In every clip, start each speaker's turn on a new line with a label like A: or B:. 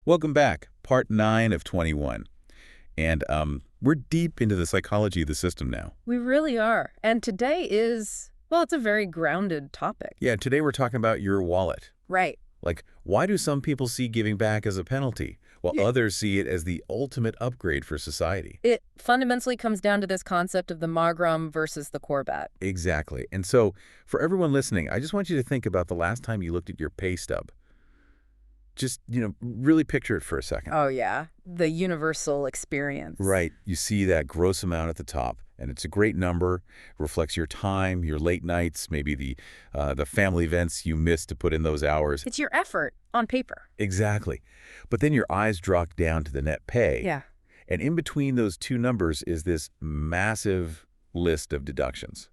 A: Welcome back, part 9 of 21. And we're deep into the psychology of the system now.
B: We really are. And today is, well, it's a very grounded topic.
A: Yeah, today we're talking about your wallet.
B: Right.
A: Like, why do some people see giving back as a penalty, while others see it as the ultimate upgrade for society?
B: It fundamentally comes down to this concept of the magram versus the korbat.
A: Exactly. And so, for everyone listening, I just want you to think about the last time you looked at your pay stub. Just, really picture it for a second.
B: Oh, yeah. The universal experience.
A: Right. You see that gross amount at the top, and it's a great number. It reflects your time, your late nights, maybe the family events you missed to put in those hours.
B: It's your effort on paper.
A: Exactly. But then your eyes drop down to the net pay.
B: Yeah.
A: And in between those two numbers is this massive list of deductions.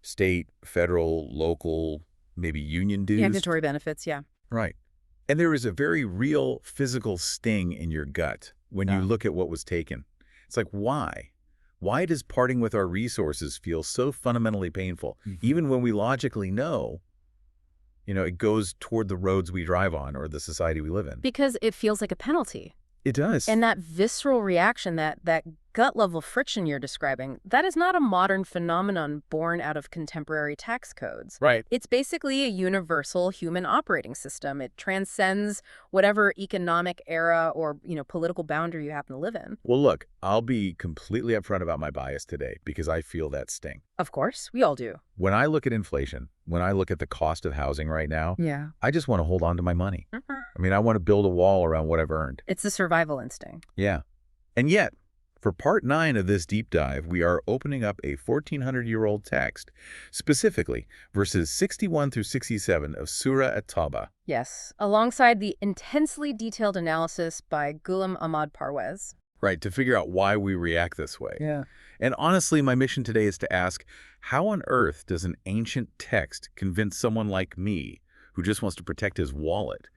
A: State, federal, local, maybe union dues.
B: Mandatory benefits, yeah.
A: Right. And there is a very real physical sting in your gut when you look at what was taken. It's like, why? Why does parting with our resources feel so fundamentally painful, even when we logically know, it goes toward the roads we drive on or the society we live in?
B: Because it feels like a penalty.
A: It does.
B: And that visceral reaction, that gut-level friction you're describing, that is not a modern phenomenon born out of contemporary tax codes.
A: Right.
B: It's basically a universal human operating system. It transcends whatever economic era or, political boundary you happen to live in.
A: Well, look, I'll be completely upfront about my bias today because I feel that sting.
B: Of course, we all do.
A: When I look at inflation, when I look at the cost of housing right now,
B: Yeah.
A: I just want to hold on to my money. I mean, I want to build a wall around what I've earned.
B: It's the survival instinct.
A: Yeah. And yet, for part 9 of this deep dive, we are opening up a 1,400-year-old text, specifically verses 61 through 67 of Surah At-Tawbah.
B: Yes, alongside the intensely detailed analysis by Ghulam Ahmad Parwez.
A: Right, to figure out why we react this way.
B: Yeah.
A: And honestly, my mission today is to ask, how on earth does an ancient text convince someone like me, who just wants to protect his wallet,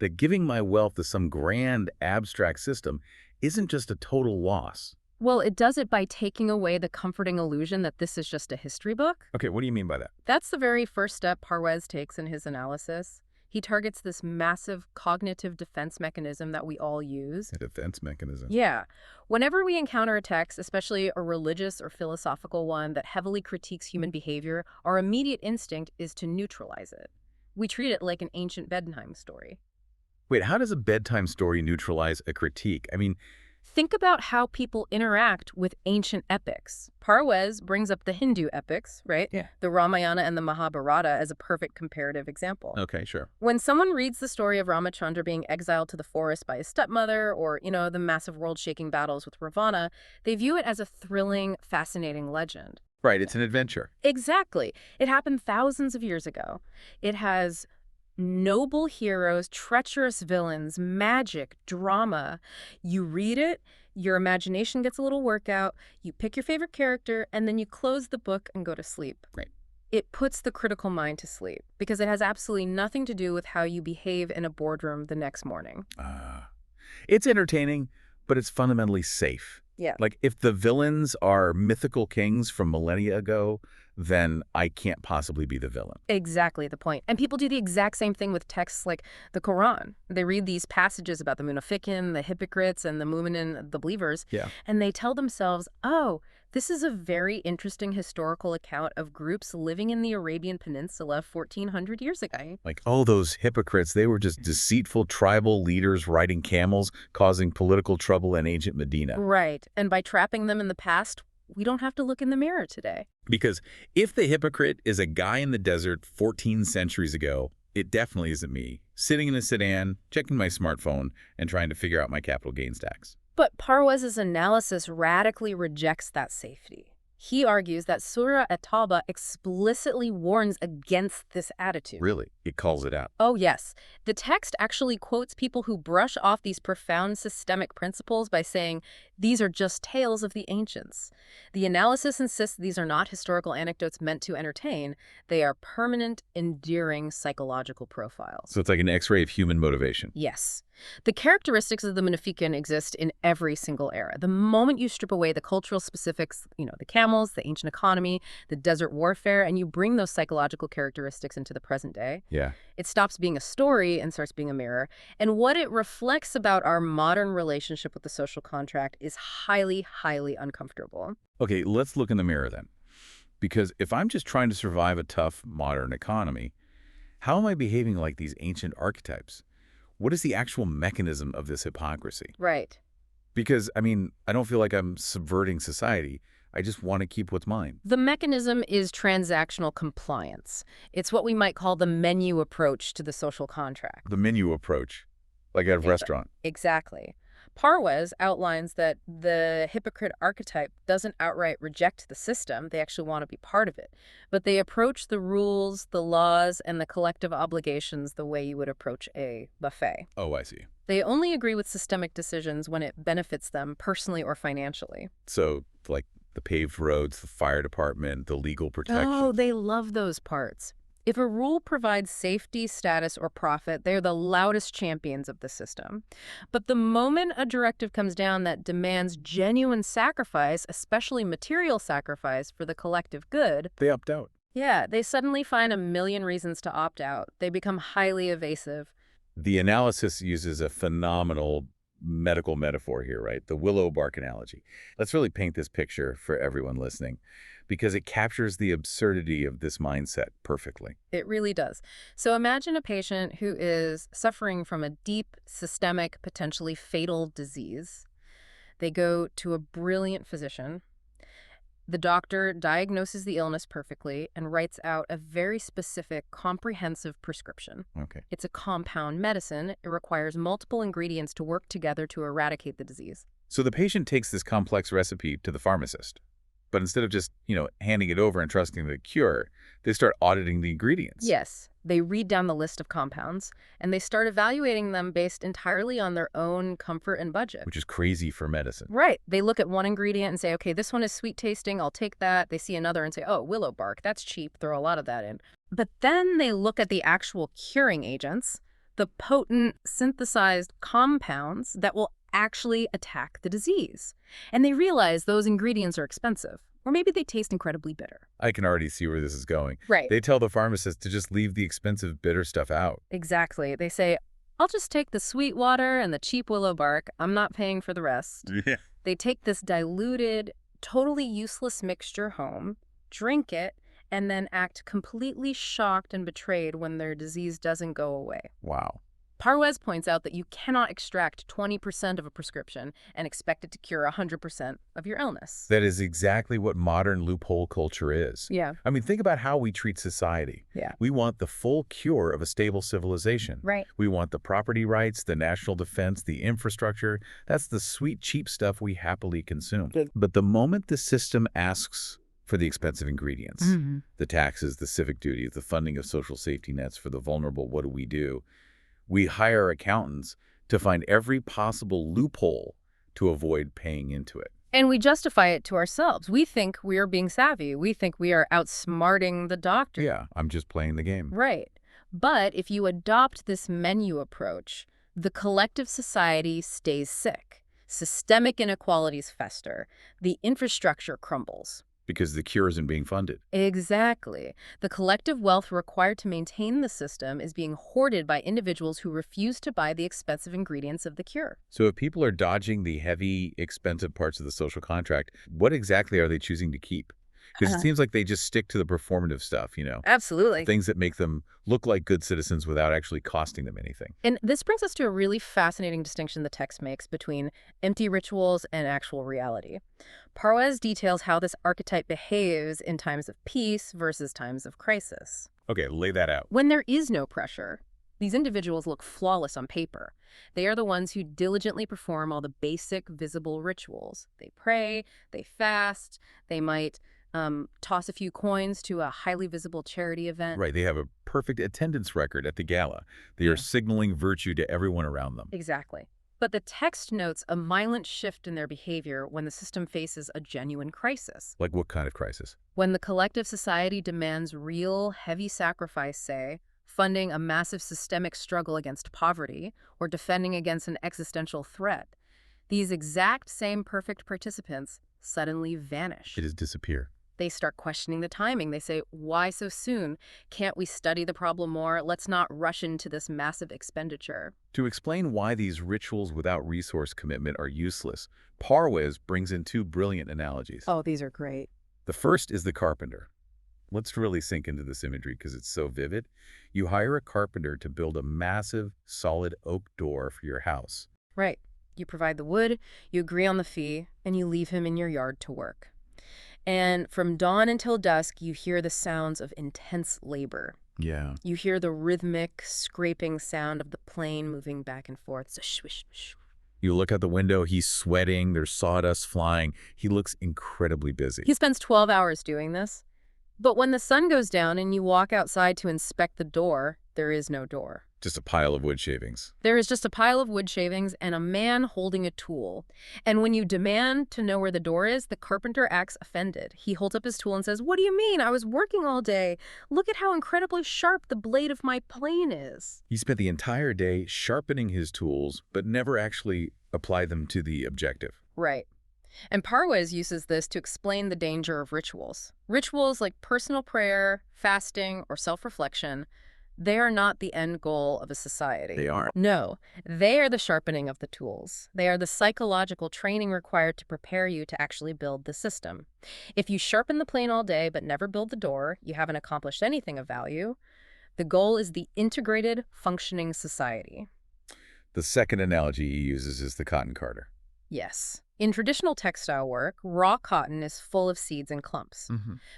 A: that giving my wealth to some grand abstract system isn't just a total loss?
B: Well, it does it by taking away the comforting illusion that this is just a history book.
A: Okay, what do you mean by that?
B: That's the very first step Parwez takes in his analysis. He targets this massive cognitive defense mechanism that we all use.
A: A defense mechanism.
B: Yeah. Whenever we encounter a text, especially a religious or philosophical one that heavily critiques human behavior, our immediate instinct is to neutralize it. We treat it like an ancient bedtime story.
A: Wait, how does a bedtime story neutralize a critique? I mean,
B: think about how people interact with ancient epics. Parwez brings up the Hindu epics, right?
A: Yeah.
B: The Ramayana and the Mahabharata as a perfect comparative example.
A: Okay, sure.
B: When someone reads the story of Ramachandra being exiled to the forest by his stepmother or, the massive world-shaking battles with Ravana, they view it as a thrilling, fascinating legend.
A: Right, it's an adventure.
B: Exactly. It happened thousands of years ago. It has noble heroes, treacherous villains, magic, drama. You read it, your imagination gets a little workout, you pick your favorite character, and then you close the book and go to sleep.
A: Right.
B: It puts the critical mind to sleep because it has absolutely nothing to do with how you behave in a boardroom the next morning.
A: It's entertaining, but it's fundamentally safe.
B: Yeah.
A: Like, if the villains are mythical kings from millennia ago, then I can't possibly be the villain.
B: Exactly the point. And people do the exact same thing with texts like the Quran. They read these passages about the Munafiq, the hypocrites, and the mu'minin, the believers, and they tell themselves, oh, this is a very interesting historical account of groups living in the Arabian Peninsula 1,400 years ago.
A: Like, oh, those hypocrites, they were just deceitful tribal leaders riding camels, causing political trouble in ancient Medina.
B: Right. And by trapping them in the past, we don't have to look in the mirror today.
A: Because if the hypocrite is a guy in the desert 14 centuries ago, it definitely isn't me, sitting in a sedan, checking my smartphone, and trying to figure out my capital gains tax.
B: But Parwez's analysis radically rejects that safety. He argues that Surah At-Tawbah explicitly warns against this attitude.
A: Really? It calls it out.
B: Oh, yes. The text actually quotes people who brush off these profound systemic principles by saying, these are just tales of the ancients. The analysis insists these are not historical anecdotes meant to entertain. They are permanent, enduring psychological profiles.
A: So it's like an X-ray of human motivation.
B: Yes. The characteristics of the Munafiqin exist in every single era. The moment you strip away the cultural specifics, the camels, the ancient economy, the desert warfare, and you bring those psychological characteristics into the present day, it stops being a story and starts being a mirror. And what it reflects about our modern relationship with the social contract is highly, highly uncomfortable.
A: Okay, let's look in the mirror then. Because if I'm just trying to survive a tough modern economy, how am I behaving like these ancient archetypes? What is the actual mechanism of this hypocrisy?
B: Right.
A: Because, I don't feel like I'm subverting society. I just want to keep what's mine.
B: The mechanism is transactional compliance. It's what we might call the menu approach to the social contract.
A: The menu approach, like at a restaurant.
B: Exactly. Parwez outlines that the hypocrite archetype doesn't outright reject the system. They actually want to be part of it. But they approach the rules, the laws, and the collective obligations the way you would approach a buffet.
A: Oh, I see.
B: They only agree with systemic decisions when it benefits them personally or financially.
A: So, like the paved roads, the fire department, the legal protection.
B: Oh, they love those parts. If a rule provides safety, status, or profit, they're the loudest champions of the system. But the moment a directive comes down that demands genuine sacrifice, especially material sacrifice for the collective good,
A: they opt out.
B: Yeah, they suddenly find a million reasons to opt out. They become highly evasive.
A: The analysis uses a phenomenal medical metaphor here, right? The willow bark analogy. Let's really paint this picture for everyone listening, because it captures the absurdity of this mindset perfectly.
B: It really does. So imagine a patient who is suffering from a deep, systemic, potentially fatal disease. They go to a brilliant physician. The doctor diagnoses the illness perfectly and writes out a very specific, comprehensive prescription.
A: Okay.
B: It's a compound medicine. It requires multiple ingredients to work together to eradicate the disease.
A: So the patient takes this complex recipe to the pharmacist. But instead of just, handing it over and trusting the cure, they start auditing the ingredients.
B: Yes. They read down the list of compounds, and they start evaluating them based entirely on their own comfort and budget.
A: Which is crazy for medicine.
B: Right. They look at one ingredient and say, okay, this one is sweet tasting, I'll take that. They see another and say, oh, willow bark, that's cheap, throw a lot of that in. But then they look at the actual curing agents, the potent synthesized compounds that will actually attack the disease. And they realize those ingredients are expensive. Or maybe they taste incredibly bitter.
A: I can already see where this is going.
B: Right.
A: They tell the pharmacist to just leave the expensive bitter stuff out.
B: Exactly. They say, I'll just take the sweet water and the cheap willow bark. I'm not paying for the rest.
A: Yeah.
B: They take this diluted, totally useless mixture home, drink it, and then act completely shocked and betrayed when their disease doesn't go away.
A: Wow.
B: Parwez points out that you cannot extract 20% of a prescription and expect it to cure 100% of your illness.
A: That is exactly what modern loophole culture is.
B: Yeah.
A: Think about how we treat society.
B: Yeah.
A: We want the full cure of a stable civilization.
B: Right.
A: We want the property rights, the national defense, the infrastructure. That's the sweet, cheap stuff we happily consume. But the moment the system asks for the expensive ingredients, the taxes, the civic duties, the funding of social safety nets for the vulnerable, what do? We hire accountants to find every possible loophole to avoid paying into it.
B: And we justify it to ourselves. We think we are being savvy. We think we are outsmarting the doctor.
A: Yeah, I'm just playing the game.
B: Right. But if you adopt this menu approach, the collective society stays sick. Systemic inequalities fester. The infrastructure crumbles.
A: Because the cure isn't being funded.
B: Exactly. The collective wealth required to maintain the system is being hoarded by individuals who refuse to buy the expensive ingredients of the cure.
A: So if people are dodging the heavy, expensive parts of the social contract, what exactly are they choosing to keep? Because it seems like they just stick to the performative stuff,
B: Absolutely.
A: Things that make them look like good citizens without actually costing them anything.
B: And this brings us to a really fascinating distinction the text makes between empty rituals and actual reality. Parwez details how this archetype behaves in times of peace versus times of crisis.
A: Okay, lay that out.
B: When there is no pressure, these individuals look flawless on paper. They are the ones who diligently perform all the basic, visible rituals. They pray, they fast, they might toss a few coins to a highly visible charity event.
A: Right, they have a perfect attendance record at the gala. They are signaling virtue to everyone around them.
B: Exactly. But the text notes a violent shift in their behavior when the system faces a genuine crisis.
A: Like what kind of crisis?
B: When the collective society demands real, heavy sacrifice, say, funding a massive systemic struggle against poverty, or defending against an existential threat, these exact same perfect participants suddenly vanish.
A: It just disappear.
B: They start questioning the timing. They say, why so soon? Can't we study the problem more? Let's not rush into this massive expenditure.
A: To explain why these rituals without resource commitment are useless, Parwez brings in two brilliant analogies.
B: Oh, these are great.
A: The first is the carpenter. Let's really sink into this imagery because it's so vivid. You hire a carpenter to build a massive, solid oak door for your house.
B: Right. You provide the wood, you agree on the fee, and you leave him in your yard to work. And from dawn until dusk, you hear the sounds of intense labor.
A: Yeah.
B: You hear the rhythmic, scraping sound of the plane moving back and forth. Swish, swish, swish.
A: You look out the window, he's sweating, there's sawdust flying. He looks incredibly busy.
B: He spends 12 hours doing this. But when the sun goes down and you walk outside to inspect the door, there is no door.
A: Just a pile of wood shavings.
B: There is just a pile of wood shavings and a man holding a tool. And when you demand to know where the door is, the carpenter acts offended. He holds up his tool and says, "What do you mean? I was working all day. Look at how incredibly sharp the blade of my plane is."
A: He spent the entire day sharpening his tools, but never actually applied them to the objective.
B: Right. And Parwez uses this to explain the danger of rituals. Rituals like personal prayer, fasting, or self-reflection, they are not the end goal of a society.
A: They aren't.
B: No, they are the sharpening of the tools. They are the psychological training required to prepare you to actually build the system. If you sharpen the plane all day but never build the door, you haven't accomplished anything of value. The goal is the integrated, functioning society.
A: The second analogy he uses is the cotton carder.
B: Yes. In traditional textile work, raw cotton is full of seeds and clumps.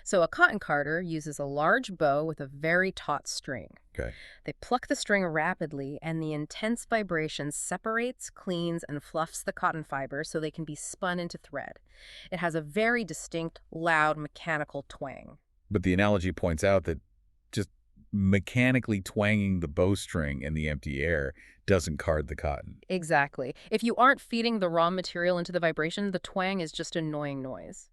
B: So a cotton carder uses a large bow with a very taut string.
A: Okay.
B: They pluck the string rapidly, and the intense vibration separates, cleans, and fluffs the cotton fibers so they can be spun into thread. It has a very distinct, loud, mechanical twang.
A: But the analogy points out that just mechanically twanging the bowstring in the empty air doesn't card the cotton.
B: Exactly. If you aren't feeding the raw material into the vibration, the twang is just annoying noise.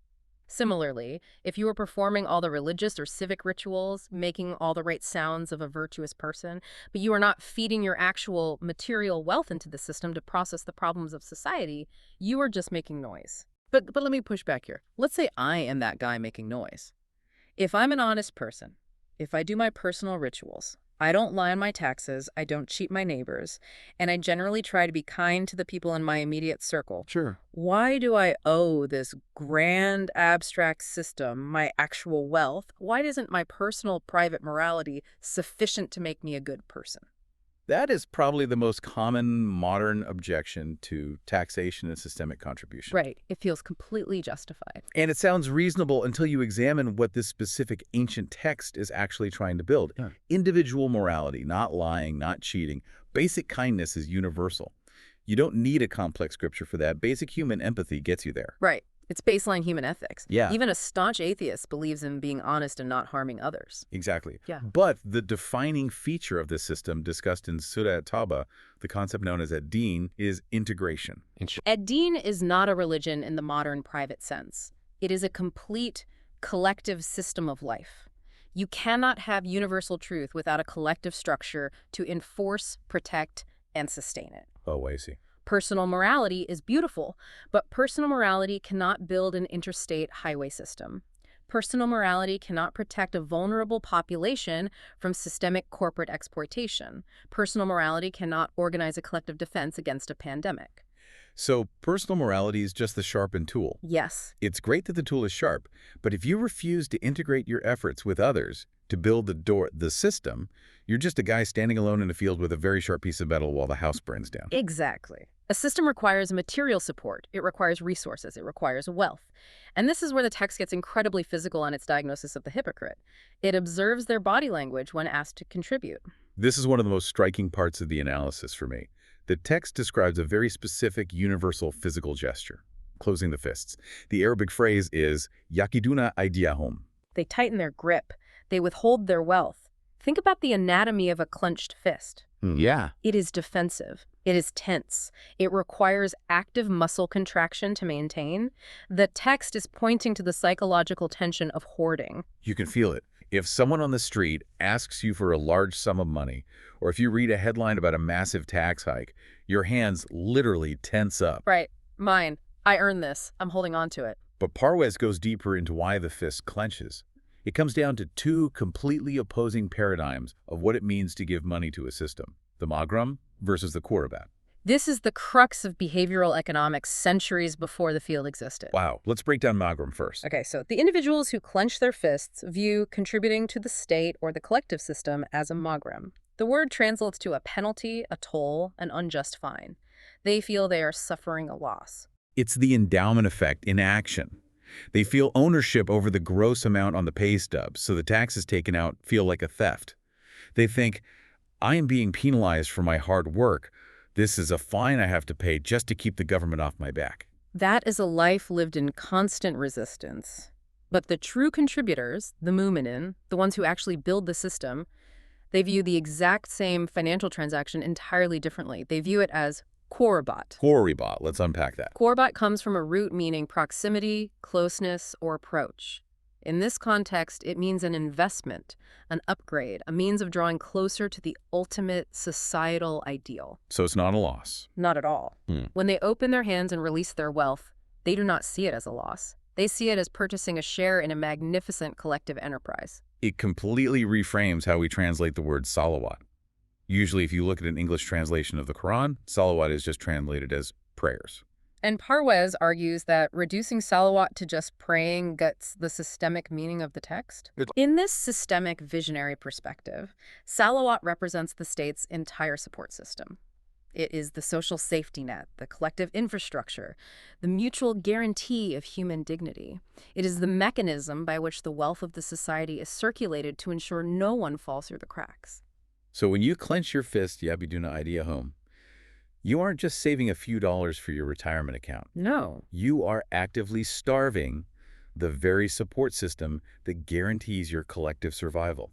B: Similarly, if you are performing all the religious or civic rituals, making all the right sounds of a virtuous person, but you are not feeding your actual material wealth into the system to process the problems of society, you are just making noise.
C: But let me push back here. Let's say I am that guy making noise. If I'm an honest person, if I do my personal rituals, I don't lie on my taxes, I don't cheat my neighbors, and I generally try to be kind to the people in my immediate circle.
A: Sure.
C: Why do I owe this grand abstract system my actual wealth? Why isn't my personal private morality sufficient to make me a good person?
A: That is probably the most common modern objection to taxation and systemic contribution.
B: Right. It feels completely justified.
A: And it sounds reasonable until you examine what this specific ancient text is actually trying to build. Yeah. Individual morality, not lying, not cheating. Basic kindness is universal. You don't need a complex scripture for that. Basic human empathy gets you there.
B: Right. It's baseline human ethics.
A: Yeah.
B: Even a staunch atheist believes in being honest and not harming others.
A: Exactly.
B: Yeah.
A: But the defining feature of this system discussed in Surah At-Tawbah, the concept known as Deen, is integration.
B: Deen is not a religion in the modern private sense. It is a complete collective system of life. You cannot have universal truth without a collective structure to enforce, protect, and sustain it.
A: Oh, I see.
B: Personal morality is beautiful, but personal morality cannot build an interstate highway system. Personal morality cannot protect a vulnerable population from systemic corporate exploitation. Personal morality cannot organize a collective defense against a pandemic.
A: So personal morality is just the sharpened tool.
B: Yes.
A: It's great that the tool is sharp, but if you refuse to integrate your efforts with others to build the system, you're just a guy standing alone in a field with a very sharp piece of metal while the house burns down.
B: Exactly. A system requires material support. It requires resources. It requires wealth. And this is where the text gets incredibly physical on its diagnosis of the hypocrite. It observes their body language when asked to contribute.
A: This is one of the most striking parts of the analysis for me. The text describes a very specific universal physical gesture, closing the fists. The Arabic phrase is yakiduna aydiyahum.
B: They tighten their grip. They withhold their wealth. Think about the anatomy of a clenched fist.
A: Yeah.
B: It is defensive. It is tense. It requires active muscle contraction to maintain. The text is pointing to the psychological tension of hoarding.
A: You can feel it. If someone on the street asks you for a large sum of money, or if you read a headline about a massive tax hike, your hands literally tense up.
B: Right. Mine. I earned this. I'm holding on to it.
A: But Parwez goes deeper into why the fist clenches. It comes down to two completely opposing paradigms of what it means to give money to a system, the magrum versus the qurabat.
B: This is the crux of behavioral economics centuries before the field existed.
A: Wow. Let's break down magrum first.
B: Okay, so the individuals who clench their fists view contributing to the state or the collective system as a magrum. The word translates to a penalty, a toll, an unjust fine. They feel they are suffering a loss.
A: It's the endowment effect in action. They feel ownership over the gross amount on the pay stub, so the taxes taken out feel like a theft. They think, I am being penalized for my hard work. This is a fine I have to pay just to keep the government off my back.
B: That is a life lived in constant resistance. But the true contributors, the mu'minin, the ones who actually build the system, they view the exact same financial transaction entirely differently. They view it as qurabat.
A: Qurabat, let's unpack that.
B: Qurabat comes from a root meaning proximity, closeness, or approach. In this context, it means an investment, an upgrade, a means of drawing closer to the ultimate societal ideal.
A: So it's not a loss.
B: Not at all. When they open their hands and release their wealth, they do not see it as a loss. They see it as purchasing a share in a magnificent collective enterprise.
A: It completely reframes how we translate the word salawat. Usually, if you look at an English translation of the Quran, salawat is just translated as prayers.
B: And Parwez argues that reducing salawat to just praying gets the systemic meaning of the text. In this systemic visionary perspective, salawat represents the state's entire support system. It is the social safety net, the collective infrastructure, the mutual guarantee of human dignity. It is the mechanism by which the wealth of the society is circulated to ensure no one falls through the cracks.
A: So when you clench your fist, yabiduna idiyahum, you aren't just saving a few dollars for your retirement account.
B: No.
A: You are actively starving the very support system that guarantees your collective survival.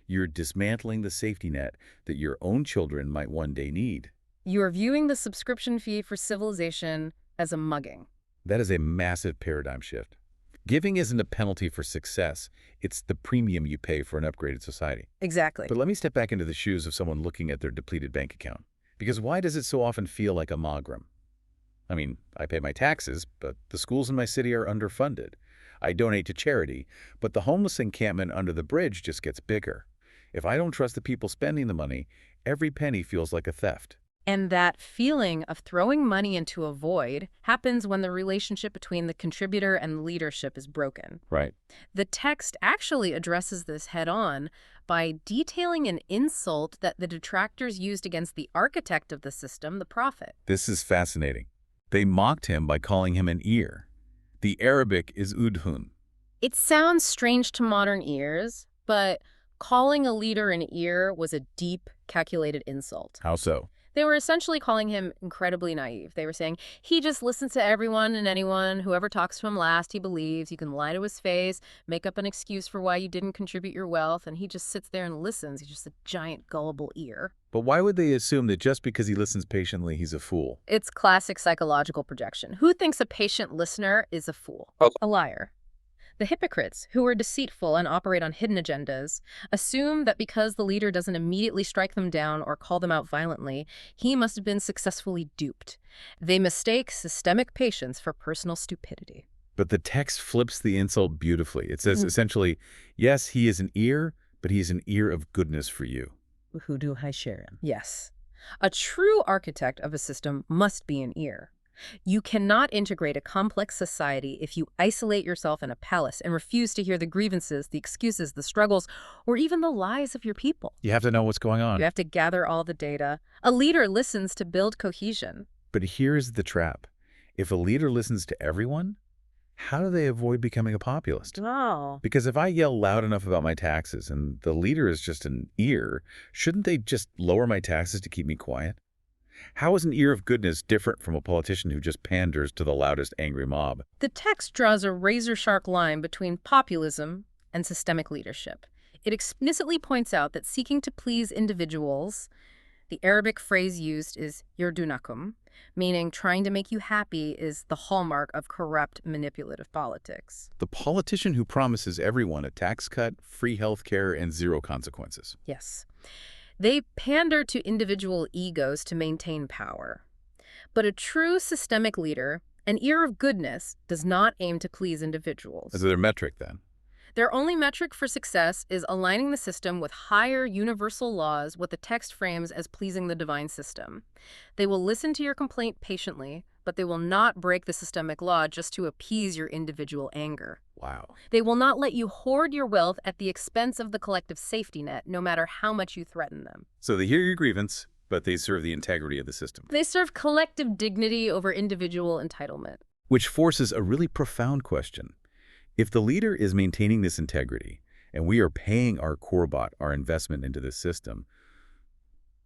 A: You're dismantling the safety net that your own children might one day need.
B: You are viewing the subscription fee for civilization as a mugging.
A: That is a massive paradigm shift. Giving isn't a penalty for success. It's the premium you pay for an upgraded society.
B: Exactly.
A: But let me step back into the shoes of someone looking at their depleted bank account. Because why does it so often feel like a magrum? I mean, I pay my taxes, but the schools in my city are underfunded. I donate to charity, but the homeless encampment under the bridge just gets bigger. If I don't trust the people spending the money, every penny feels like a theft.
B: And that feeling of throwing money into a void happens when the relationship between the contributor and the leadership is broken.
A: Right.
B: The text actually addresses this head-on by detailing an insult that the detractors used against the architect of the system, the prophet.
A: This is fascinating. They mocked him by calling him an ear. The Arabic is Uzhun.
B: It sounds strange to modern ears, but calling a leader an ear was a deep, calculated insult.
A: How so?
B: They were essentially calling him incredibly naive. They were saying, he just listens to everyone and anyone. Whoever talks to him last, he believes. You can lie to his face, make up an excuse for why you didn't contribute your wealth, and he just sits there and listens. He's just a giant gullible ear.
A: But why would they assume that just because he listens patiently, he's a fool?
B: It's classic psychological projection. Who thinks a patient listener is a fool? A liar. The hypocrites, who are deceitful and operate on hidden agendas, assume that because the leader doesn't immediately strike them down or call them out violently, he must have been successfully duped. They mistake systemic patience for personal stupidity.
A: But the text flips the insult beautifully. It says essentially, yes, he is an ear, but he is an ear of goodness for you.
B: Yes. A true architect of a system must be an ear. You cannot integrate a complex society if you isolate yourself in a palace and refuse to hear the grievances, the excuses, the struggles, or even the lies of your people.
A: You have to know what's going on.
B: You have to gather all the data. A leader listens to build cohesion.
A: But here's the trap. If a leader listens to everyone, how do they avoid becoming a populist?
B: Oh.
A: Because if I yell loud enough about my taxes and the leader is just an ear, shouldn't they just lower my taxes to keep me quiet? How is an ear of goodness different from a politician who just panders to the loudest angry mob?
B: The text draws a razor-sharp line between populism and systemic leadership. It explicitly points out that seeking to please individuals The Arabic phrase used is yardunakum, meaning trying to make you happy is the hallmark of corrupt, manipulative politics.
A: The politician who promises everyone a tax cut, free health care, and zero consequences.
B: Yes. They pander to individual egos to maintain power. But a true systemic leader, an ear of goodness, does not aim to please individuals.
A: Is their metric, then?
B: Their only metric for success is aligning the system with higher universal laws, what the text frames as pleasing the divine system. They will listen to your complaint patiently, but they will not break the systemic law just to appease your individual anger.
A: Wow.
B: They will not let you hoard your wealth at the expense of the collective safety net, no matter how much you threaten them.
A: So they hear your grievance, but they serve the integrity of the system.
B: They serve collective dignity over individual entitlement.
A: Which forces a really profound question. If the leader is maintaining this integrity, and we are paying our korbat, our investment into this system,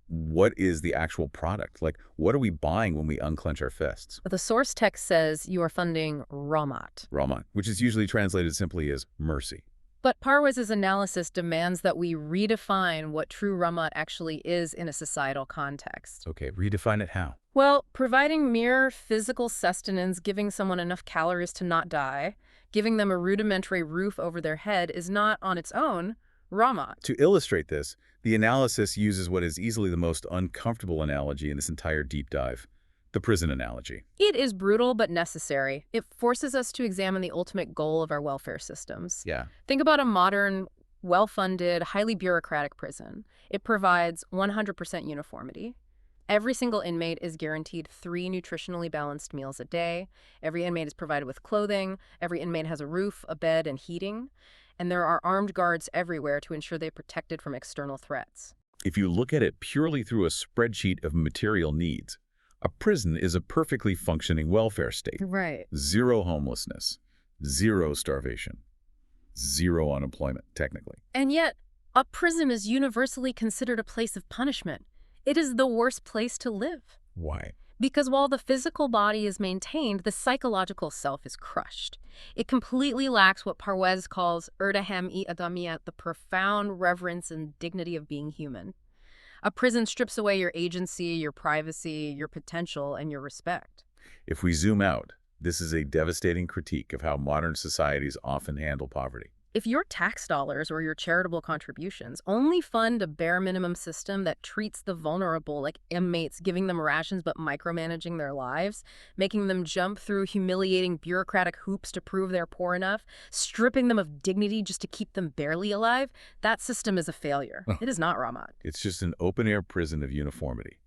A: what is the actual product? Like, what are we buying when we unclench our fists?
B: The source text says you are funding Rahmat.
A: Rahmat, which is usually translated simply as mercy.
B: But Parwez's analysis demands that we redefine what true Rahmat actually is in a societal context.
A: Okay, redefine it how?
B: Well, providing mere physical sustenance, giving someone enough calories to not die, giving them a rudimentary roof over their head is not, on its own, Rahmat.
A: To illustrate this, the analysis uses what is easily the most uncomfortable analogy in this entire deep dive, the prison analogy.
B: It is brutal but necessary. It forces us to examine the ultimate goal of our welfare systems.
A: Yeah.
B: Think about a modern, well-funded, highly bureaucratic prison. It provides 100% uniformity. Every single inmate is guaranteed 3 nutritionally balanced meals a day. Every inmate is provided with clothing. Every inmate has a roof, a bed, and heating. And there are armed guards everywhere to ensure they're protected from external threats.
A: If you look at it purely through a spreadsheet of material needs, a prison is a perfectly functioning welfare state.
B: Right.
A: 0 homelessness, 0 starvation, 0 unemployment, technically.
B: And yet, a prison is universally considered a place of punishment. It is the worst place to live.
A: Why?
B: Because while the physical body is maintained, the psychological self is crushed. It completely lacks what Parwez calls erdahem-i adamiyat, the profound reverence and dignity of being human. A prison strips away your agency, your privacy, your potential, and your respect.
A: If we zoom out, this is a devastating critique of how modern societies often handle poverty.
B: If your tax dollars or your charitable contributions only fund a bare minimum system that treats the vulnerable like inmates, giving them rations but micromanaging their lives, making them jump through humiliating bureaucratic hoops to prove they're poor enough, stripping them of dignity just to keep them barely alive, that system is a failure. It is not Rahmat.
A: It's just an open-air prison of uniformity.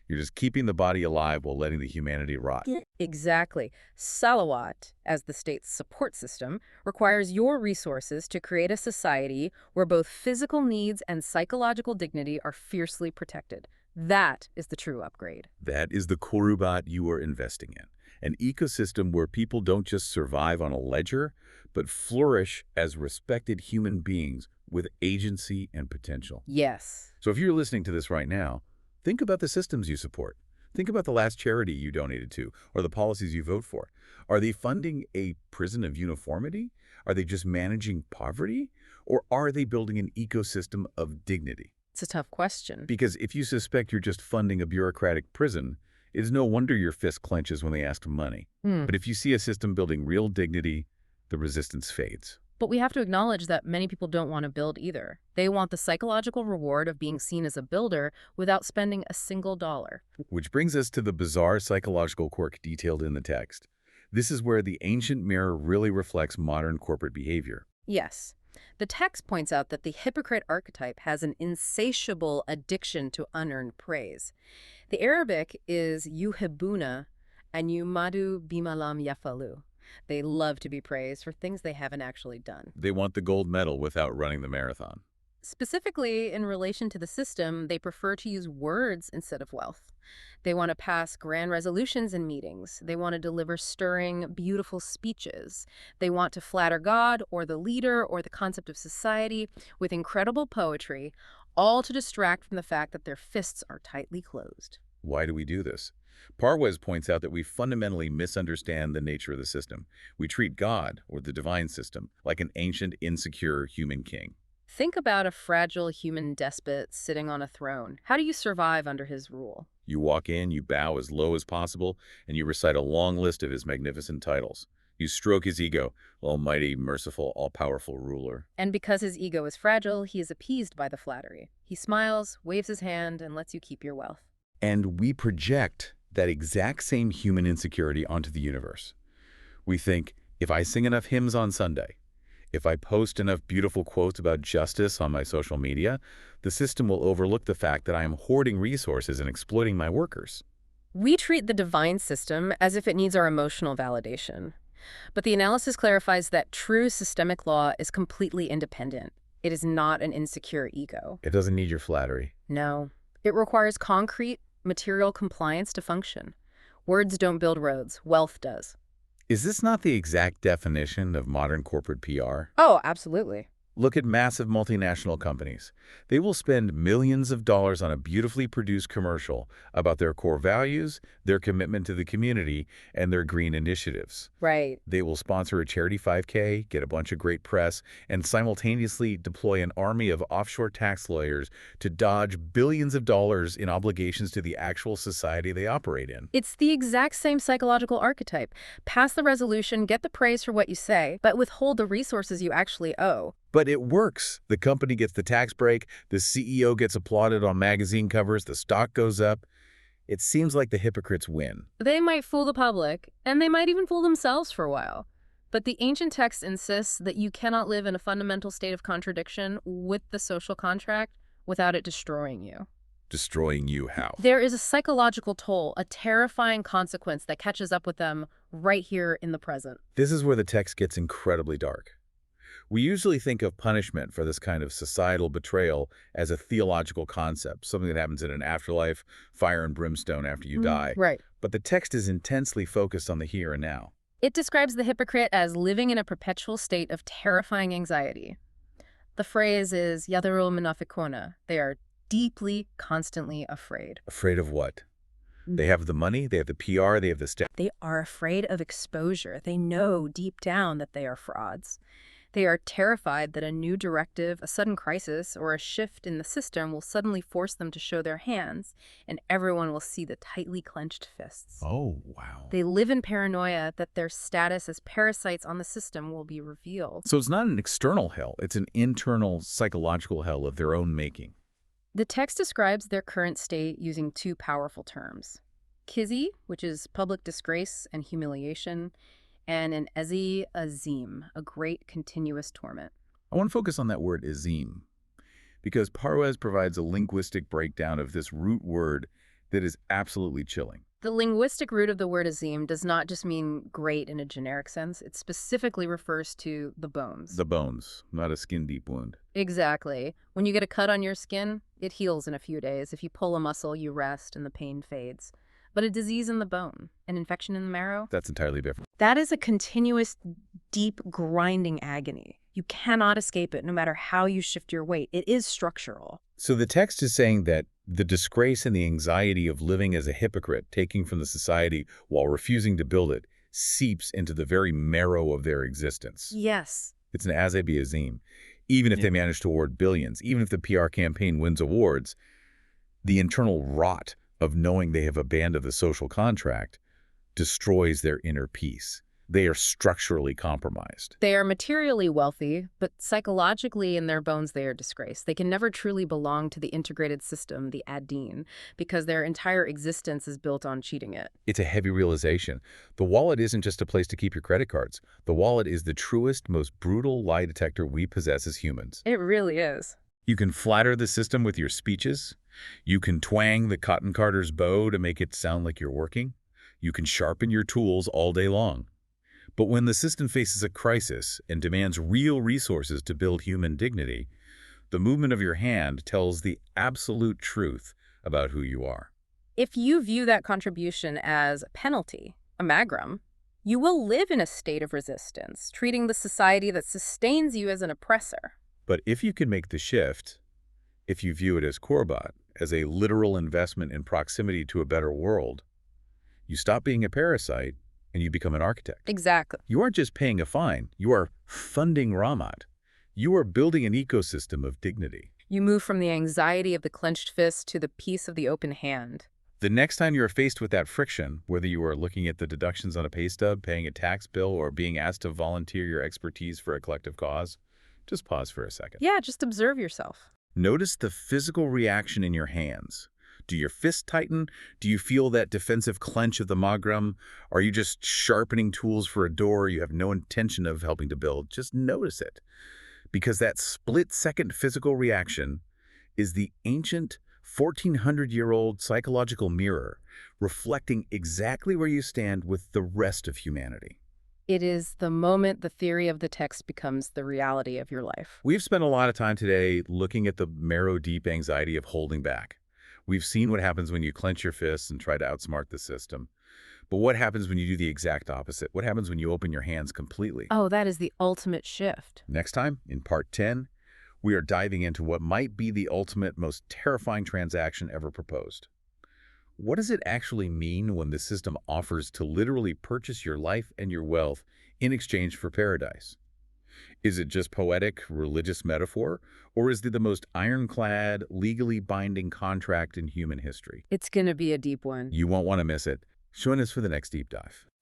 A: You're just keeping the body alive while letting the humanity rot.
B: Exactly. Salawat, as the state's support system, requires your resources to create a society where both physical needs and psychological dignity are fiercely protected. That is the true upgrade.
A: That is the korubat you are investing in. An ecosystem where people don't just survive on a ledger, but flourish as respected human beings with agency and potential.
B: Yes.
A: So if you're listening to this right now, think about the systems you support. Think about the last charity you donated to or the policies you vote for. Are they funding a prison of uniformity? Are they just managing poverty? Or are they building an ecosystem of dignity?
B: It's a tough question.
A: Because if you suspect you're just funding a bureaucratic prison, it is no wonder your fist clenches when they ask for money. But if you see a system building real dignity, the resistance fades.
B: But we have to acknowledge that many people don't want to build either. They want the psychological reward of being seen as a builder without spending a single dollar.
A: Which brings us to the bizarre psychological quirk detailed in the text. This is where the ancient mirror really reflects modern corporate behavior.
B: Yes. The text points out that the hypocrite archetype has an insatiable addiction to unearned praise. The Arabic is yuhibbuna and yumadu bimalam yafalu. They love to be praised for things they haven't actually done.
A: They want the gold medal without running the marathon.
B: Specifically, in relation to the system, they prefer to use words instead of wealth. They want to pass grand resolutions in meetings. They want to deliver stirring, beautiful speeches. They want to flatter God or the leader or the concept of society with incredible poetry, all to distract from the fact that their fists are tightly closed.
A: Why do we do this? Parwez points out that we fundamentally misunderstand the nature of the system. We treat God, or the divine system, like an ancient, insecure human king.
B: Think about a fragile human despot sitting on a throne. How do you survive under his rule?
A: You walk in, you bow as low as possible, and you recite a long list of his magnificent titles. You stroke his ego, almighty, merciful, all-powerful ruler.
B: And because his ego is fragile, he is appeased by the flattery. He smiles, waves his hand, and lets you keep your wealth.
A: And we project that exact same human insecurity onto the universe. We think, if I sing enough hymns on Sunday, if I post enough beautiful quotes about justice on my social media, the system will overlook the fact that I am hoarding resources and exploiting my workers.
B: We treat the divine system as if it needs our emotional validation. But the analysis clarifies that true systemic law is completely independent. It is not an insecure ego.
A: It doesn't need your flattery.
B: No. It requires concrete, material compliance to function. Words don't build roads. Wealth does.
A: Is this not the exact definition of modern corporate PR?
B: Oh, absolutely.
A: Look at massive multinational companies. They will spend millions of dollars on a beautifully produced commercial about their core values, their commitment to the community, and their green initiatives.
B: Right.
A: They will sponsor a charity 5K, get a bunch of great press, and simultaneously deploy an army of offshore tax lawyers to dodge billions of dollars in obligations to the actual society they operate in.
B: It's the exact same psychological archetype. Pass the resolution, get the praise for what you say, but withhold the resources you actually owe.
A: But it works. The company gets the tax break, the CEO gets applauded on magazine covers, the stock goes up. It seems like the hypocrites win.
B: They might fool the public, and they might even fool themselves for a while. But the ancient text insists that you cannot live in a fundamental state of contradiction with the social contract without it destroying you.
A: Destroying you how?
B: There is a psychological toll, a terrifying consequence that catches up with them right here in the present.
A: This is where the text gets incredibly dark. We usually think of punishment for this kind of societal betrayal as a theological concept, something that happens in an afterlife, fire and brimstone after you die.
B: Right.
A: But the text is intensely focused on the here and now.
B: It describes the hypocrite as living in a perpetual state of terrifying anxiety. The phrase is yadharul munafiquna. They are deeply, constantly afraid.
A: Afraid of what? They have the money, they have the PR, they have the staff.
B: They are afraid of exposure. They know deep down that they are frauds. They are terrified that a new directive, a sudden crisis, or a shift in the system will suddenly force them to show their hands, and everyone will see the tightly clenched fists.
A: Oh, wow.
B: They live in paranoia that their status as parasites on the system will be revealed.
A: So it's not an external hell, it's an internal psychological hell of their own making.
B: The text describes their current state using two powerful terms. Khizy, which is public disgrace and humiliation, and an ezi azim, a great continuous torment.
A: I want to focus on that word azim, because Parwez provides a linguistic breakdown of this root word that is absolutely chilling.
B: The linguistic root of the word azim does not just mean great in a generic sense. It specifically refers to the bones.
A: The bones, not a skin-deep wound.
B: Exactly. When you get a cut on your skin, it heals in a few days. If you pull a muscle, you rest and the pain fades. But a disease in the bone, an infection in the marrow,
A: That's entirely different.
B: that is a continuous, deep, grinding agony. You cannot escape it no matter how you shift your weight. It is structural.
A: So the text is saying that the disgrace and the anxiety of living as a hypocrite, taking from the society while refusing to build it, seeps into the very marrow of their existence.
B: Yes.
A: It's an azabi azim. Even if they manage to award billions, even if the PR campaign wins awards, the internal rot of knowing they have abandoned the social contract destroys their inner peace. They are structurally compromised.
B: They are materially wealthy, but psychologically in their bones they are disgraced. They can never truly belong to the integrated system, the Deen, because their entire existence is built on cheating it.
A: It's a heavy realization. The wallet isn't just a place to keep your credit cards. The wallet is the truest, most brutal lie detector we possess as humans.
B: It really is.
A: You can flatter the system with your speeches. You can twang the cotton carder's bow to make it sound like you're working. You can sharpen your tools all day long. But when the system faces a crisis and demands real resources to build human dignity, the movement of your hand tells the absolute truth about who you are.
B: If you view that contribution as a penalty, a magrum, you will live in a state of resistance, treating the society that sustains you as an oppressor.
A: But if you can make the shift, if you view it as korban, as a literal investment in proximity to a better world, you stop being a parasite and you become an architect.
B: Exactly.
A: You aren't just paying a fine, you are funding Rahmat. You are building an ecosystem of dignity.
B: You move from the anxiety of the clenched fist to the peace of the open hand.
A: The next time you're faced with that friction, whether you are looking at the deductions on a pay stub, paying a tax bill, or being asked to volunteer your expertise for a collective cause, just pause for a second.
B: Yeah, just observe yourself.
A: Notice the physical reaction in your hands. Do your fists tighten? Do you feel that defensive clench of the magrum? Are you just sharpening tools for a door you have no intention of helping to build? Just notice it. Because that split-second physical reaction is the ancient 1,400-year-old psychological mirror reflecting exactly where you stand with the rest of humanity.
B: It is the moment the theory of the text becomes the reality of your life.
A: We've spent a lot of time today looking at the marrow-deep anxiety of holding back. We've seen what happens when you clench your fists and try to outsmart the system. But what happens when you do the exact opposite? What happens when you open your hands completely?
B: Oh, that is the ultimate shift.
A: Next time, in Part 10, we are diving into what might be the ultimate, most terrifying transaction ever proposed. What does it actually mean when the system offers to literally purchase your life and your wealth in exchange for paradise? Is it just poetic, religious metaphor, or is it the most ironclad, legally binding contract in human history?
B: It's going to be a deep one.
A: You won't want to miss it. Join us for the next deep dive.